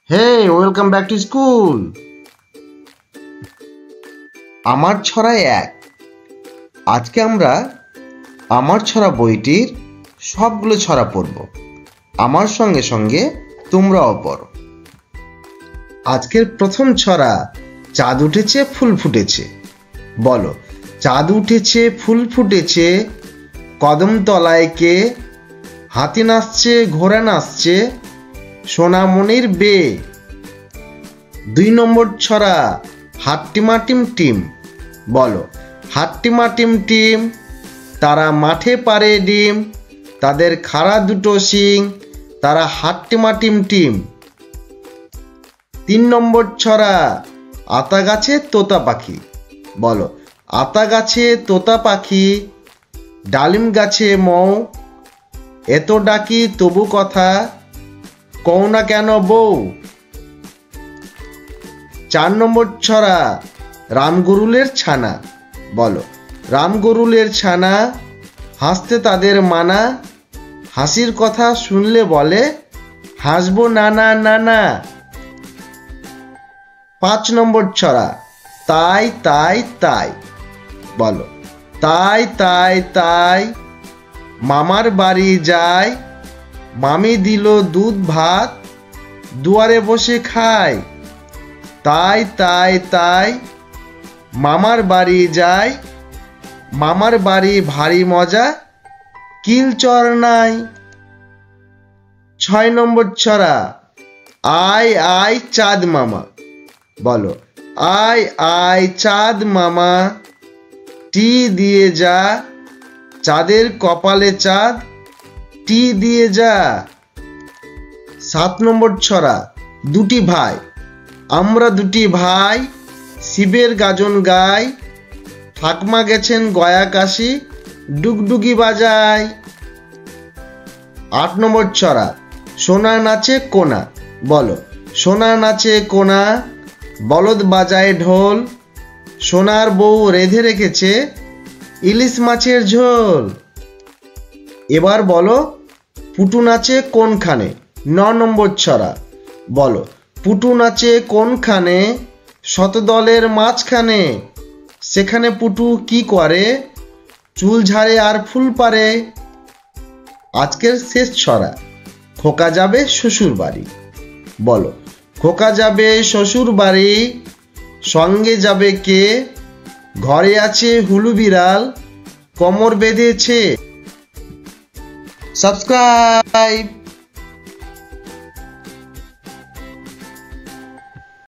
Hey, welcome back to school. আমার ছড়ায় এক। আজকে আমরা আমার ছড়া বইটির সবগুলো ছড়া পড়ব। আমার সঙ্গে সঙ্গে তোমরাও পড়ো। আজকের প্রথম ছড়া, চাঁদ উঠেছে ফুল ফুটেছে। বলো, চাঁদ উঠেছে ফুল ফুটেছে, কদম তলায় কে, হাতি নাচছে ঘোড়া নাচছে, সোনামণির বে। 2 নম্বর ছড়া, হাট্টিমা টিম টিম। বলো, হাট্টিমা টিম টিম, তারা মাঠে পারে ডিম, তাদের খাড়া দুটো শিং, তারা হাট্টিমা টিম টিম। 3 নম্বর ছড়া, আতা গাছে তোতা পাখি। বলো, আতা গাছে তোতা পাখি, ডালিম গাছে মৌ, এত ডাকি তবু কথা, কও না কেন বউ। 4 নম্বর ছড়া, রামগরুলের ছানা। বলো, রামগরুলের ছানা, হাসতে তাদের মানা, হাসির কথা শুনলে বলে, হাসবো নানা নানা। 5 নম্বর ছড়া, তাই তাই তাই। বলো, তাই তাই তাই, মামার বাড়ি যায়, মামি দিল দুধ ভাত, দুয়ারে বসে খায়। তাই তাই তাই, মামার বাড়ি যায়, মামার বাড়ি ভারী মজা, কিল চর নাই। 6 নম্বর ছড়া, আয় আয় চাঁদ মামা। বলো, আয় আয় চাঁদ মামা, টি দিয়ে যা, চাঁদের কপালে চাঁদ, টি দিয়ে যা। 7 নম্বর ছড়া, দুটি ভাই। আমরা দুটি ভাই, শিবের গাজন গাই, ঠাকমা গেছেন গয়া কাশি, ডুগডুগি বাজায়। 8 নম্বর ছড়া, সোনা নাচে কোনা। বলো, সোনা নাচে কোনা, বলদ বাজায় ঢোল, সোনার বউ রেঁধে রেখেছে ইলিশ মাছের ঝোল। এবার বলো, পুটু নাচে কোনখানে। 9 নম্বর ছড়া, বলো, পুটু নাচে কোনখানে, শতদলের মাঝখানে, সেখানে পুটু কি করে, চুল ঝাড়ে আর ফুল পারে। আজকের শেষ ছড়া, খোকা যাবে শ্বশুর বাড়ি। বলো, খোকা যাবে শ্বশুর বাড়ি, সঙ্গে যাবে কে, ঘরে আছে হুলু বিড়াল, কোমর বেঁধেছে। সাবস্ক্রাইব।